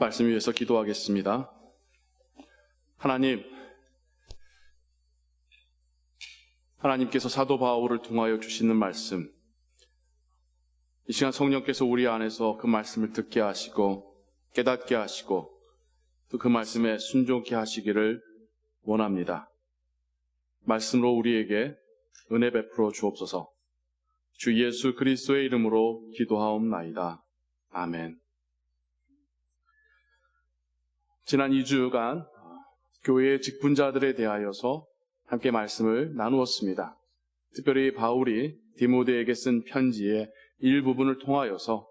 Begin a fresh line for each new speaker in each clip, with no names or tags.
말씀 위해서 기도하겠습니다. 하나님께서 사도 바울을 통하여 주시는 말씀, 이 시간 성령께서 우리 안에서 그 말씀을 듣게 하시고 깨닫게 하시고 또 그 말씀에 순종케 하시기를 원합니다. 말씀으로 우리에게 은혜 베풀어 주옵소서. 주 예수 그리스도의 이름으로 기도하옵나이다. 아멘. 지난 2주간 교회의 직분자들에 대하여서 함께 말씀을 나누었습니다. 특별히 바울이 디모데에게 쓴 편지의 일부분을 통하여서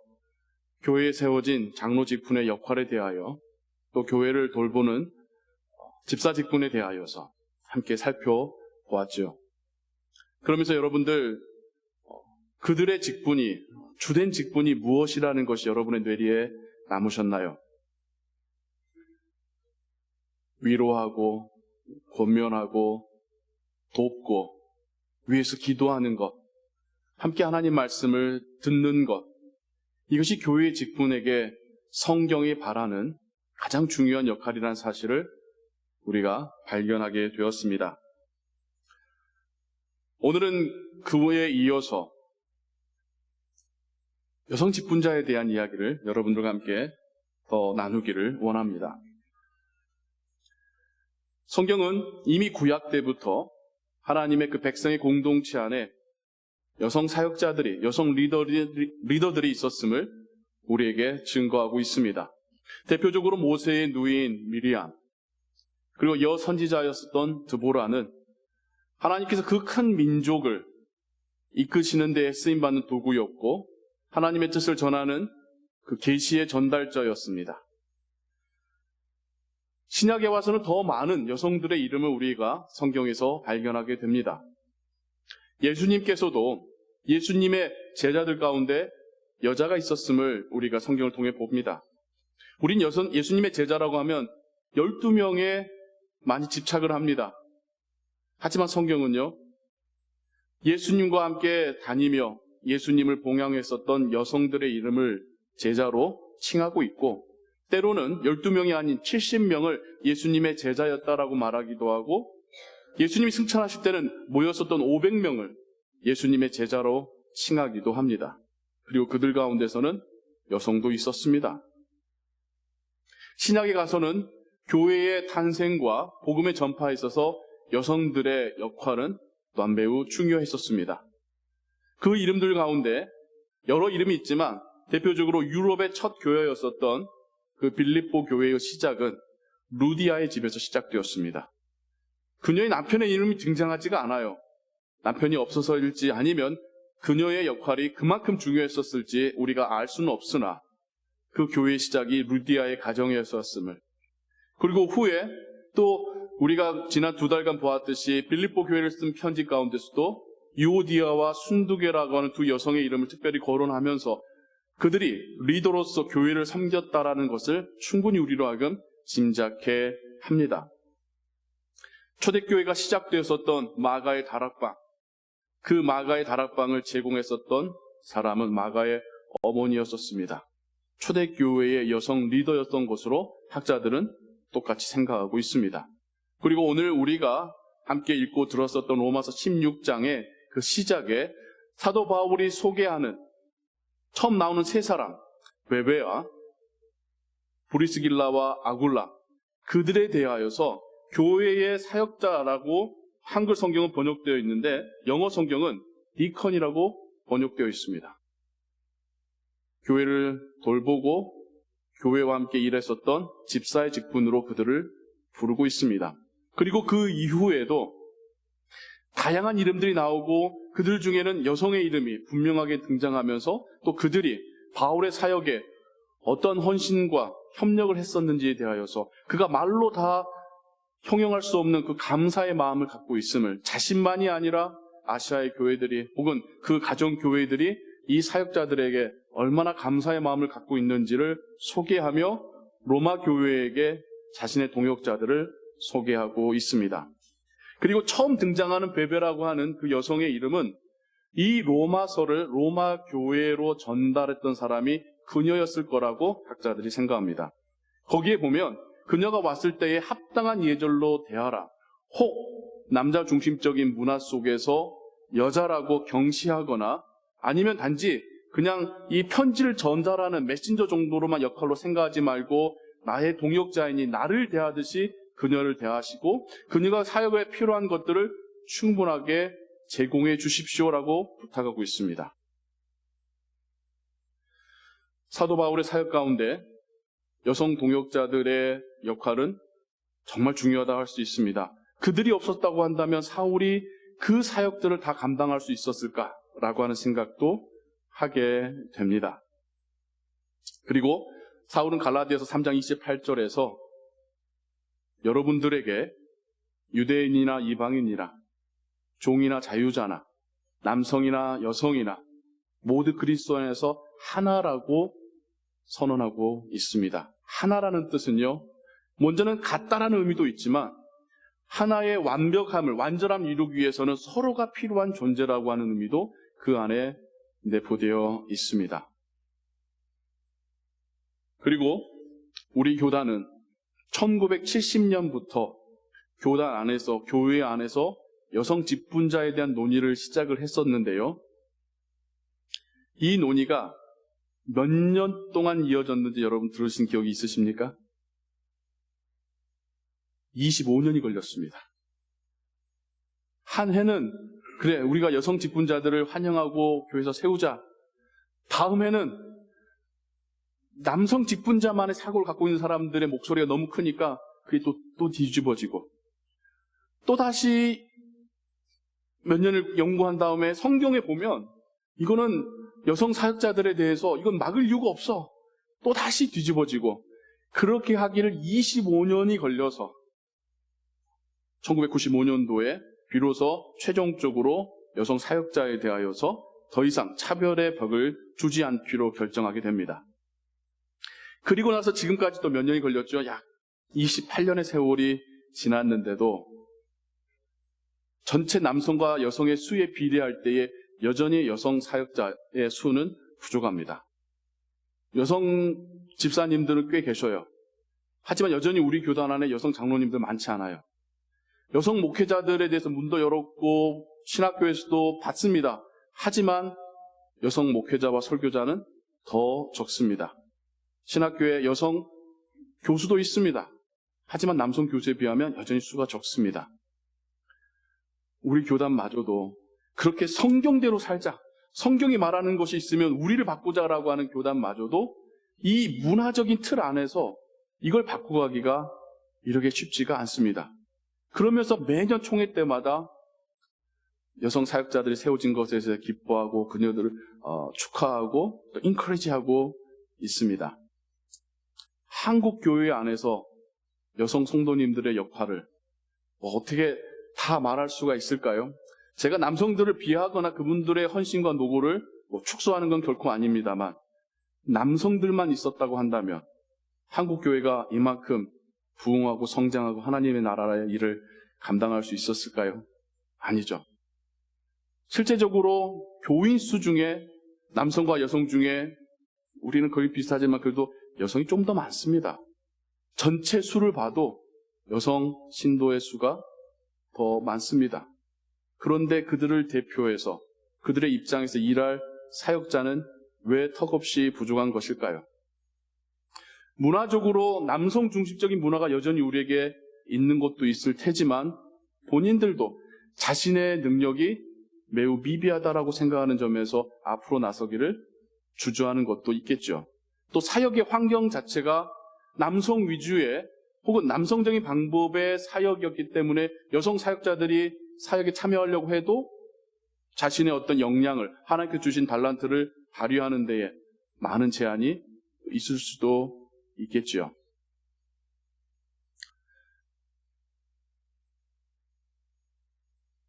교회에 세워진 장로 직분의 역할에 대하여 또 교회를 돌보는 집사 직분에 대하여서 함께 살펴보았죠. 그러면서 여러분들 그들의 직분이, 주된 직분이 무엇이라는 것이 여러분의 뇌리에 남으셨나요? 위로하고 권면하고 돕고 위에서 기도하는 것, 함께 하나님 말씀을 듣는 것, 이것이 교회의 직분에게 성경이 바라는 가장 중요한 역할이라는 사실을 우리가 발견하게 되었습니다. 오늘은 그에 이어서 여성 직분자에 대한 이야기를 여러분들과 함께 더 나누기를 원합니다. 성경은 이미 구약 때부터 하나님의 그 백성의 공동체 안에 여성 사역자들이, 여성 리더들이 있었음을 우리에게 증거하고 있습니다. 대표적으로 모세의 누이인 미리암, 그리고 여선지자였었던 드보라는 하나님께서 그 큰 민족을 이끄시는 데에 쓰임받는 도구였고 하나님의 뜻을 전하는 그 계시의 전달자였습니다. 신약에 와서는 더 많은 여성들의 이름을 우리가 성경에서 발견하게 됩니다. 예수님께서도 예수님의 제자들 가운데 여자가 있었음을 우리가 성경을 통해 봅니다. 우린 예수님의 제자라고 하면 12명에 많이 집착을 합니다. 하지만 성경은요, 예수님과 함께 다니며 예수님을 봉양했었던 여성들의 이름을 제자로 칭하고 있고 때로는 12명이 아닌 70명을 예수님의 제자였다라고 말하기도 하고 예수님이 승천하실 때는 모였었던 500명을 예수님의 제자로 칭하기도 합니다. 그리고 그들 가운데서는 여성도 있었습니다. 신약에 가서는 교회의 탄생과 복음의 전파에 있어서 여성들의 역할은 또한 매우 중요했었습니다. 그 이름들 가운데 여러 이름이 있지만 대표적으로 유럽의 첫 교회였었던 그 빌립보 교회의 시작은 루디아의 집에서 시작되었습니다. 그녀의 남편의 이름이 등장하지가 않아요. 남편이 없어서일지 아니면 그녀의 역할이 그만큼 중요했었을지 우리가 알 수는 없으나 그 교회의 시작이 루디아의 가정이었음을, 그리고 후에 또 우리가 지난 2달간 보았듯이 빌립보 교회를 쓴 편지 가운데서도 유오디아와 순두계라고 하는 두 여성의 이름을 특별히 거론하면서 그들이 리더로서 교회를 섬겼다라는 것을 충분히 우리로 하여금 짐작해 합니다. 초대교회가 시작되었었던 마가의 다락방, 그 마가의 다락방을 제공했었던 사람은 마가의 어머니였었습니다. 초대교회의 여성 리더였던 것으로 학자들은 똑같이 생각하고 있습니다. 그리고 오늘 우리가 함께 읽고 들었었던 로마서 16장의 그 시작에 사도 바울이 소개하는 처음 나오는 세 사람, 베베와 브리스길라와 아굴라, 그들에 대하여서 교회의 사역자라고 한글 성경은 번역되어 있는데 영어 성경은 디컨이라고 번역되어 있습니다. 교회를 돌보고 교회와 함께 일했었던 집사의 직분으로 그들을 부르고 있습니다. 그리고 그 이후에도 다양한 이름들이 나오고 그들 중에는 여성의 이름이 분명하게 등장하면서 또 그들이 바울의 사역에 어떤 헌신과 협력을 했었는지에 대하여서 그가 말로 다 형용할 수 없는 그 감사의 마음을 갖고 있음을, 자신만이 아니라 아시아의 교회들이 혹은 그 가정 교회들이 이 사역자들에게 얼마나 감사의 마음을 갖고 있는지를 소개하며 로마 교회에게 자신의 동역자들을 소개하고 있습니다. 그리고 처음 등장하는 베베라고 하는 그 여성의 이름은 이 로마서를 로마 교회로 전달했던 사람이 그녀였을 거라고 학자들이 생각합니다. 거기에 보면 그녀가 왔을 때에 합당한 예절로 대하라. 혹 남자 중심적인 문화 속에서 여자라고 경시하거나 아니면 단지 그냥 이 편지를 전달하는 메신저 정도로만 역할로 생각하지 말고 나의 동역자이니 나를 대하듯이 그녀를 대하시고 그녀가 사역에 필요한 것들을 충분하게 제공해 주십시오라고 부탁하고 있습니다. 사도 바울의 사역 가운데 여성 동역자들의 역할은 정말 중요하다고 할 수 있습니다. 그들이 없었다고 한다면 사울이 그 사역들을 다 감당할 수 있었을까라고 하는 생각도 하게 됩니다. 그리고 사울은 갈라디아서 3장 28절에서 여러분들에게 유대인이나 이방인이나 종이나 자유자나 남성이나 여성이나 모두 그리스도 안에서 하나라고 선언하고 있습니다. 하나라는 뜻은요, 먼저는 같다라는 의미도 있지만 하나의 완벽함을, 완전함을 이루기 위해서는 서로가 필요한 존재라고 하는 의미도 그 안에 내포되어 있습니다. 그리고 우리 교단은 1970년부터 교단 안에서, 교회 안에서 여성 직분자에 대한 논의를 시작을 했었는데요. 이 논의가 몇 년 동안 이어졌는지 여러분 들으신 기억이 있으십니까? 25년이 걸렸습니다. 한 해는 그래, 우리가 여성 직분자들을 환영하고 교회에서 세우자. 다음 해는 남성 직분자만의 사고를 갖고 있는 사람들의 목소리가 너무 크니까 그게 또 뒤집어지고 또 다시 몇 년을 연구한 다음에 성경에 보면 이거는 여성 사역자들에 대해서 이건 막을 이유가 없어. 또 다시 뒤집어지고 그렇게 하기를 25년이 걸려서 1995년도에 비로소 최종적으로 여성 사역자에 대하여서 더 이상 차별의 벽을 두지 않기로 결정하게 됩니다. 그리고 나서 지금까지 또 몇 년이 걸렸죠. 약 28년의 세월이 지났는데도 전체 남성과 여성의 수에 비례할 때에 여전히 여성 사역자의 수는 부족합니다. 여성 집사님들은 꽤 계셔요. 하지만 여전히 우리 교단 안에 여성 장로님들 많지 않아요. 여성 목회자들에 대해서 문도 열었고 신학교에서도 받습니다. 하지만 여성 목회자와 설교자는 더 적습니다. 신학교에 여성 교수도 있습니다. 하지만 남성 교수에 비하면 여전히 수가 적습니다. 우리 교단마저도 그렇게 성경대로 살자, 성경이 말하는 것이 있으면 우리를 바꾸자라고 하는 교단마저도 이 문화적인 틀 안에서 이걸 바꾸가기가 이렇게 쉽지가 않습니다. 그러면서 매년 총회 때마다 여성 사역자들이 세워진 것에 대해서 기뻐하고 그녀들을 축하하고 또 인커리지하고 있습니다. 한국 교회 안에서 여성 성도님들의 역할을 어떻게 다 말할 수가 있을까요? 제가 남성들을 비하하거나 그분들의 헌신과 노고를 축소하는 건 결코 아닙니다만 남성들만 있었다고 한다면 한국 교회가 이만큼 부흥하고 성장하고 하나님의 나라의 일을 감당할 수 있었을까요? 아니죠. 실제적으로 교인 수 중에 남성과 여성 중에 우리는 거의 비슷하지만 그래도 여성이 좀 더 많습니다. 전체 수를 봐도 여성 신도의 수가 더 많습니다. 그런데 그들을 대표해서 그들의 입장에서 일할 사역자는 왜 턱없이 부족한 것일까요? 문화적으로 남성 중심적인 문화가 여전히 우리에게 있는 것도 있을 테지만 본인들도 자신의 능력이 매우 미비하다라고 생각하는 점에서 앞으로 나서기를 주저하는 것도 있겠죠. 또 사역의 환경 자체가 남성 위주의 혹은 남성적인 방법의 사역이었기 때문에 여성 사역자들이 사역에 참여하려고 해도 자신의 어떤 역량을, 하나님께서 주신 달란트를 발휘하는 데에 많은 제한이 있을 수도 있겠지요.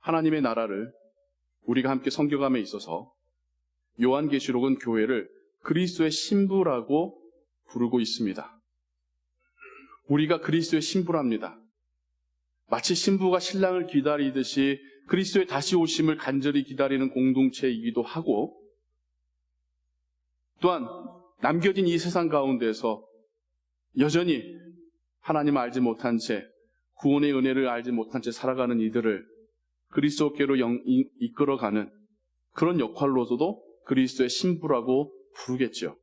하나님의 나라를 우리가 함께 섬겨감에 있어서 요한계시록은 교회를 그리스도의 신부라고 부르고 있습니다. 우리가 그리스도의 신부랍니다. 마치 신부가 신랑을 기다리듯이 그리스도의 다시 오심을 간절히 기다리는 공동체이기도 하고 또한 남겨진 이 세상 가운데서 여전히 하나님을 알지 못한 채, 구원의 은혜를 알지 못한 채 살아가는 이들을 그리스도께로 이끌어가는 그런 역할로서도 그리스도의 신부라고 부르겠죠.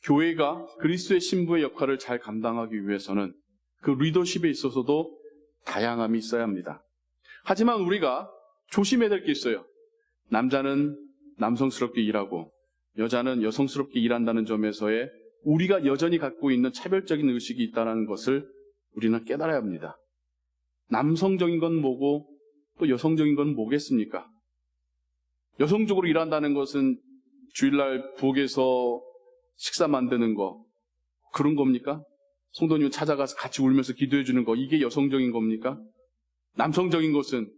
교회가 그리스도의 신부의 역할을 잘 감당하기 위해서는 그 리더십에 있어서도 다양함이 있어야 합니다. 하지만 우리가 조심해야 될 게 있어요. 남자는 남성스럽게 일하고 여자는 여성스럽게 일한다는 점에서의 우리가 여전히 갖고 있는 차별적인 의식이 있다는 것을 우리는 깨달아야 합니다. 남성적인 건 뭐고 또 여성적인 건 뭐겠습니까? 여성적으로 일한다는 것은 주일날 부엌에서 식사 만드는 거 그런 겁니까? 성도님 찾아가서 같이 울면서 기도해 주는 거 이게 여성적인 겁니까? 남성적인 것은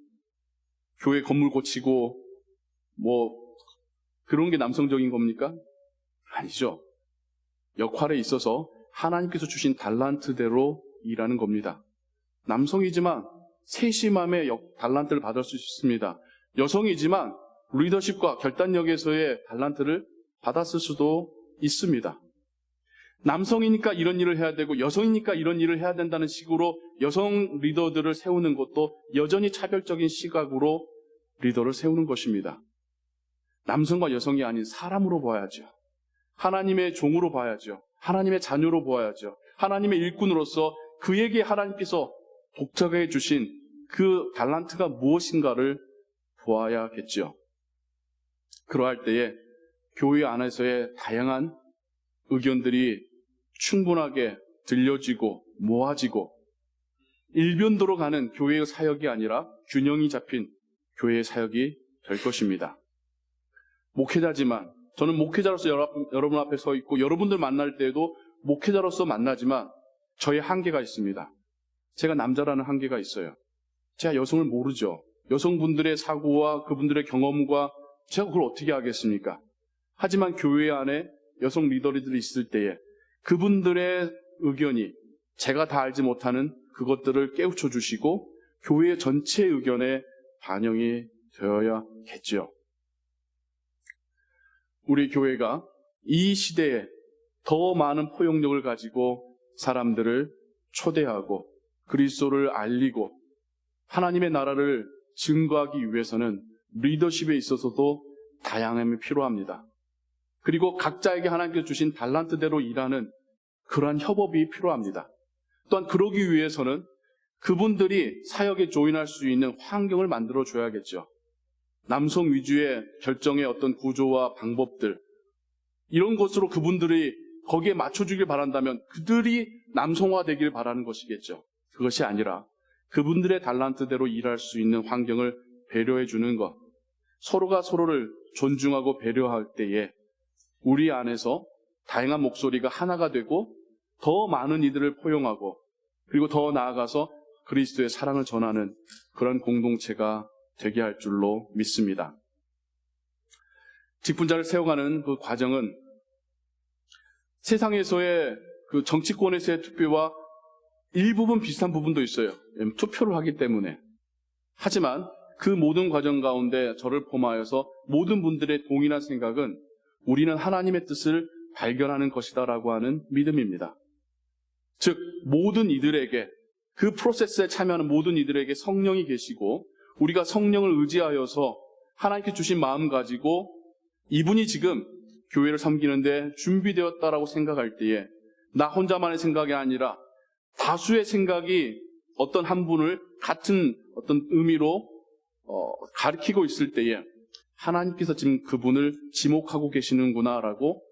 교회 건물 고치고 그런 게 남성적인 겁니까? 아니죠. 역할에 있어서 하나님께서 주신 달란트대로 일하는 겁니다. 남성이지만 세심함의 달란트를 받을 수 있습니다. 여성이지만 리더십과 결단력에서의 달란트를 받았을 수도 있습니다. 남성이니까 이런 일을 해야 되고 여성이니까 이런 일을 해야 된다는 식으로 여성 리더들을 세우는 것도 여전히 차별적인 시각으로 리더를 세우는 것입니다. 남성과 여성이 아닌 사람으로 봐야죠. 하나님의 종으로 봐야죠. 하나님의 자녀로 보아야죠. 하나님의 일꾼으로서 그에게 하나님께서 독특하게 주신 그 달란트가 무엇인가를 보아야겠죠. 그러할 때에 교회 안에서의 다양한 의견들이 충분하게 들려지고 모아지고 일변도로 가는 교회의 사역이 아니라 균형이 잡힌 교회의 사역이 될 것입니다. 목회자지만 저는 목회자로서 여러분 앞에 서 있고 여러분들 만날 때에도 목회자로서 만나지만 저의 한계가 있습니다. 제가 남자라는 한계가 있어요. 제가 여성을 모르죠. 여성분들의 사고와 그분들의 경험과 제가 그걸 어떻게 하겠습니까? 하지만 교회 안에 여성 리더들이 있을 때에 그분들의 의견이 제가 다 알지 못하는 그것들을 깨우쳐 주시고 교회 전체의 의견에 반영이 되어야겠죠. 우리 교회가 이 시대에 더 많은 포용력을 가지고 사람들을 초대하고 그리스도를 알리고 하나님의 나라를 증거하기 위해서는 리더십에 있어서도 다양함이 필요합니다. 그리고 각자에게 하나님께서 주신 달란트대로 일하는 그러한 협업이 필요합니다. 또한 그러기 위해서는 그분들이 사역에 조인할 수 있는 환경을 만들어줘야겠죠. 남성 위주의 결정의 어떤 구조와 방법들 이런 것으로 그분들이 거기에 맞춰주길 바란다면 그들이 남성화되길 바라는 것이겠죠. 그것이 아니라 그분들의 달란트대로 일할 수 있는 환경을 배려해 주는 것, 서로가 서로를 존중하고 배려할 때에 우리 안에서 다양한 목소리가 하나가 되고 더 많은 이들을 포용하고 그리고 더 나아가서 그리스도의 사랑을 전하는 그런 공동체가 되게 할 줄로 믿습니다. 직분자를 세워가는 그 과정은 세상에서의 그 정치권에서의 투표와 일부분 비슷한 부분도 있어요. 투표를 하기 때문에. 하지만 그 모든 과정 가운데 저를 포함하여서 모든 분들의 동일한 생각은 우리는 하나님의 뜻을 발견하는 것이다라고 하는 믿음입니다. 즉 모든 이들에게 그 프로세스에 참여하는 모든 이들에게 성령이 계시고 우리가 성령을 의지하여서 하나님께 주신 마음 가지고 이분이 지금 교회를 섬기는데 준비되었다라고 생각할 때에 나 혼자만의 생각이 아니라 다수의 생각이 어떤 한 분을 같은 어떤 의미로 가리키고 있을 때에 하나님께서 지금 그분을 지목하고 계시는구나라고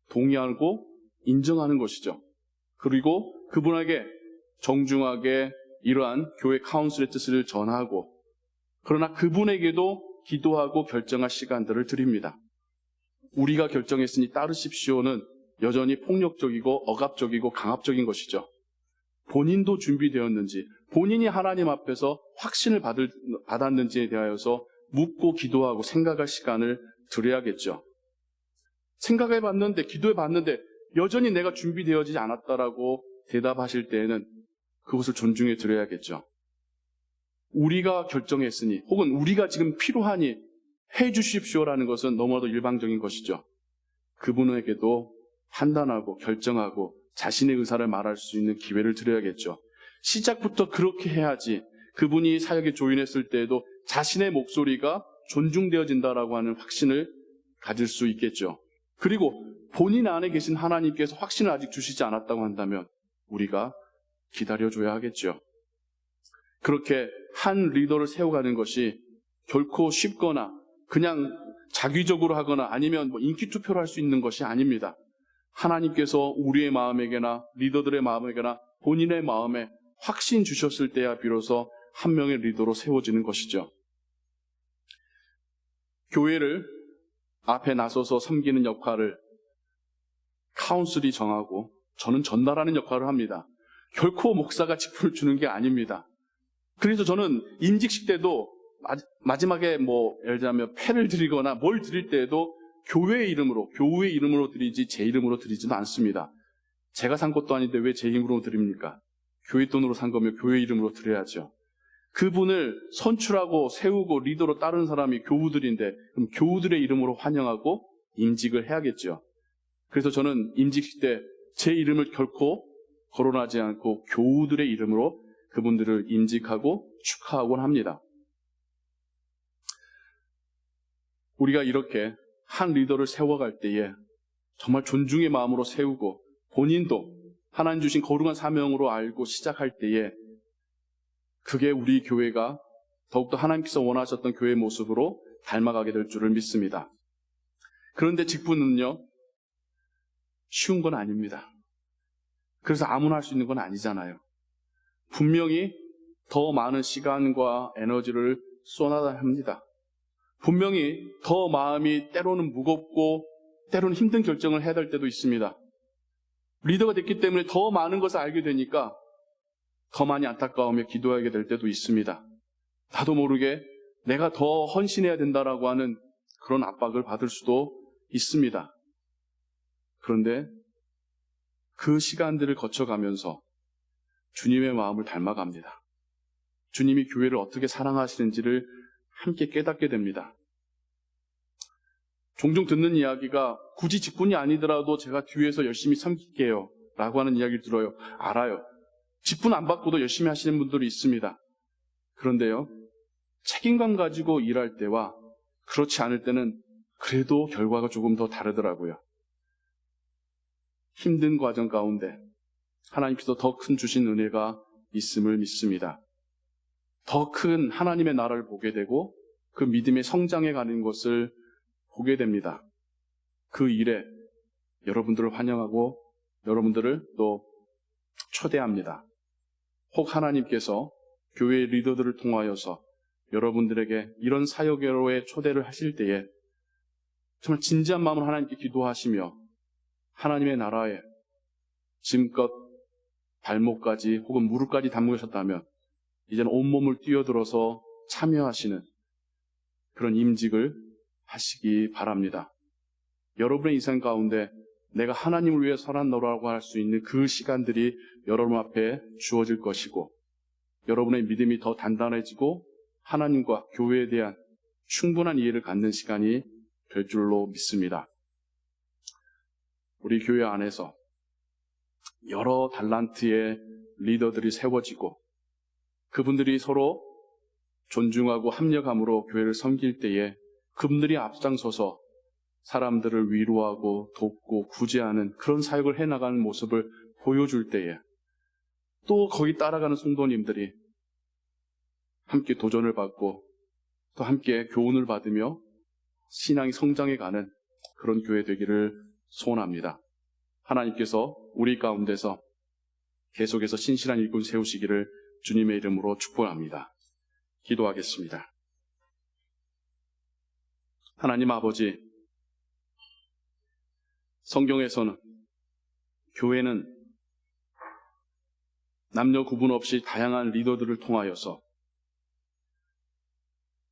동의하고 인정하는 것이죠. 그리고 그분에게 정중하게 이러한 교회 카운슬의 뜻을 전하고 그러나 그분에게도 기도하고 결정할 시간들을 드립니다. 우리가 결정했으니 따르십시오는 여전히 폭력적이고 억압적이고 강압적인 것이죠. 본인도 준비되었는지 본인이 하나님 앞에서 확신을 받았는지에 대하여서 묻고 기도하고 생각할 시간을 드려야겠죠. 생각해봤는데 기도해봤는데 여전히 내가 준비되어지지 않았다라고 대답하실 때에는 그것을 존중해 드려야겠죠. 우리가 결정했으니 혹은 우리가 지금 필요하니 해주십시오라는 것은 너무나도 일방적인 것이죠. 그분에게도 판단하고 결정하고 자신의 의사를 말할 수 있는 기회를 드려야겠죠. 시작부터 그렇게 해야지 그분이 사역에 조인했을 때에도 자신의 목소리가 존중되어진다라고 하는 확신을 가질 수 있겠죠. 그리고 본인 안에 계신 하나님께서 확신을 아직 주시지 않았다고 한다면 우리가 기다려줘야 하겠죠. 그렇게 한 리더를 세워가는 것이 결코 쉽거나 그냥 자기적으로 하거나 아니면 인기 투표를 할 수 있는 것이 아닙니다. 하나님께서 우리의 마음에게나 리더들의 마음에게나 본인의 마음에 확신 주셨을 때야 비로소 한 명의 리더로 세워지는 것이죠. 교회를 앞에 나서서 섬기는 역할을 카운슬이 정하고 저는 전달하는 역할을 합니다. 결코 목사가 직분을 주는 게 아닙니다. 그래서 저는 임직식 때도 마지막에 예를 들면 패를 드리거나 뭘 드릴 때에도 교회의 이름으로 드리지 제 이름으로 드리지는 않습니다. 제가 산 것도 아닌데 왜 제 이름으로 드립니까? 교회 돈으로 산 거면 교회 이름으로 드려야죠. 그분을 선출하고 세우고 리더로 따른 사람이 교우들인데 그럼 교우들의 이름으로 환영하고 임직을 해야겠죠. 그래서 저는 임직식 때 제 이름을 결코 거론하지 않고 교우들의 이름으로 그분들을 임직하고 축하하곤 합니다. 우리가 이렇게 한 리더를 세워갈 때에 정말 존중의 마음으로 세우고 본인도 하나님 주신 거룩한 사명으로 알고 시작할 때에 그게 우리 교회가 더욱더 하나님께서 원하셨던 교회의 모습으로 닮아가게 될 줄을 믿습니다. 그런데 직분은요, 쉬운 건 아닙니다. 그래서 아무나 할 수 있는 건 아니잖아요. 분명히 더 많은 시간과 에너지를 쏟아야 합니다. 분명히 더 마음이 때로는 무겁고 때로는 힘든 결정을 해야 될 때도 있습니다. 리더가 됐기 때문에 더 많은 것을 알게 되니까 더 많이 안타까우며 기도하게 될 때도 있습니다. 나도 모르게 내가 더 헌신해야 된다라고 하는 그런 압박을 받을 수도 있습니다. 그런데 그 시간들을 거쳐가면서 주님의 마음을 닮아갑니다. 주님이 교회를 어떻게 사랑하시는지를 함께 깨닫게 됩니다. 종종 듣는 이야기가 굳이 직분이 아니더라도 제가 뒤에서 열심히 섬길게요 라고 하는 이야기를 들어요. 알아요. 직분 안 받고도 열심히 하시는 분들이 있습니다. 그런데요, 책임감 가지고 일할 때와 그렇지 않을 때는 그래도 결과가 조금 더 다르더라고요. 힘든 과정 가운데 하나님께서 더 큰 주신 은혜가 있음을 믿습니다. 더 큰 하나님의 나라를 보게 되고 그 믿음의 성장해 가는 것을 보게 됩니다. 그 일에 여러분들을 환영하고 여러분들을 또 초대합니다. 혹 하나님께서 교회의 리더들을 통하여서 여러분들에게 이런 사역으로의 초대를 하실 때에 정말 진지한 마음으로 하나님께 기도하시며 하나님의 나라에 지금껏 발목까지 혹은 무릎까지 담그셨다면 이제는 온몸을 뛰어들어서 참여하시는 그런 임직을 하시기 바랍니다. 여러분의 인생 가운데 내가 하나님을 위해 선한 너라고 할 수 있는 그 시간들이 여러분 앞에 주어질 것이고 여러분의 믿음이 더 단단해지고 하나님과 교회에 대한 충분한 이해를 갖는 시간이 될 줄로 믿습니다. 우리 교회 안에서 여러 달란트의 리더들이 세워지고 그분들이 서로 존중하고 합력함으로 교회를 섬길 때에 그분들이 앞장서서 사람들을 위로하고 돕고 구제하는 그런 사역을 해나가는 모습을 보여줄 때에 또 거기 따라가는 성도님들이 함께 도전을 받고 또 함께 교훈을 받으며 신앙이 성장해가는 그런 교회 되기를 소원합니다. 하나님께서 우리 가운데서 계속해서 신실한 일꾼 세우시기를 주님의 이름으로 축복합니다. 기도하겠습니다. 하나님 아버지, 성경에서는 교회는 남녀 구분 없이 다양한 리더들을 통하여서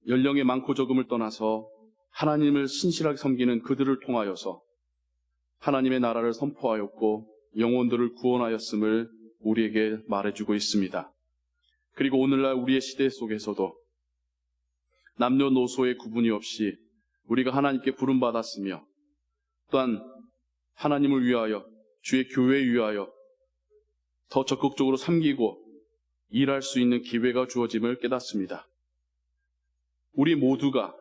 연령의 많고 적음을 떠나서 하나님을 신실하게 섬기는 그들을 통하여서 하나님의 나라를 선포하였고 영혼들을 구원하였음을 우리에게 말해주고 있습니다. 그리고 오늘날 우리의 시대 속에서도 남녀노소의 구분이 없이 우리가 하나님께 부름받았으며 또한 하나님을 위하여 주의 교회를 위하여 더 적극적으로 섬기고 일할 수 있는 기회가 주어짐을 깨닫습니다. 우리 모두가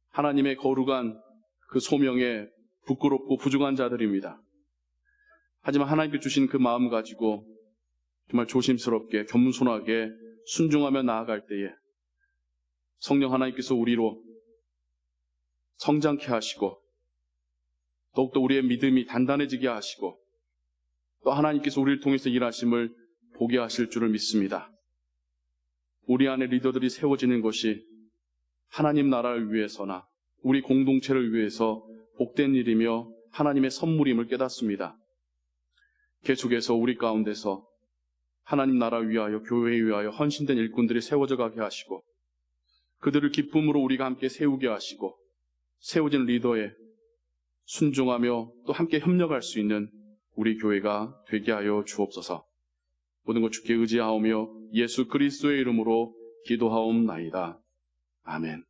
하나님의 거룩한 그 소명에 부끄럽고 부족한 자들입니다. 하지만 하나님께 주신 그 마음 가지고 정말 조심스럽게 겸손하게 순종하며 나아갈 때에 성령 하나님께서 우리로 성장케 하시고 더욱더 우리의 믿음이 단단해지게 하시고 또 하나님께서 우리를 통해서 일하심을 보게 하실 줄을 믿습니다. 우리 안에 리더들이 세워지는 것이 하나님 나라를 위해서나 우리 공동체를 위해서 복된 일이며 하나님의 선물임을 깨닫습니다. 계속해서 우리 가운데서 하나님 나라를 위하여 교회에 위하여 헌신된 일꾼들이 세워져 가게 하시고 그들을 기쁨으로 우리가 함께 세우게 하시고 세워진 리더에 순종하며 또 함께 협력할 수 있는 우리 교회가 되게 하여 주옵소서. 모든 것 주께 의지하오며 예수 그리스도의 이름으로 기도하옵나이다. 아멘.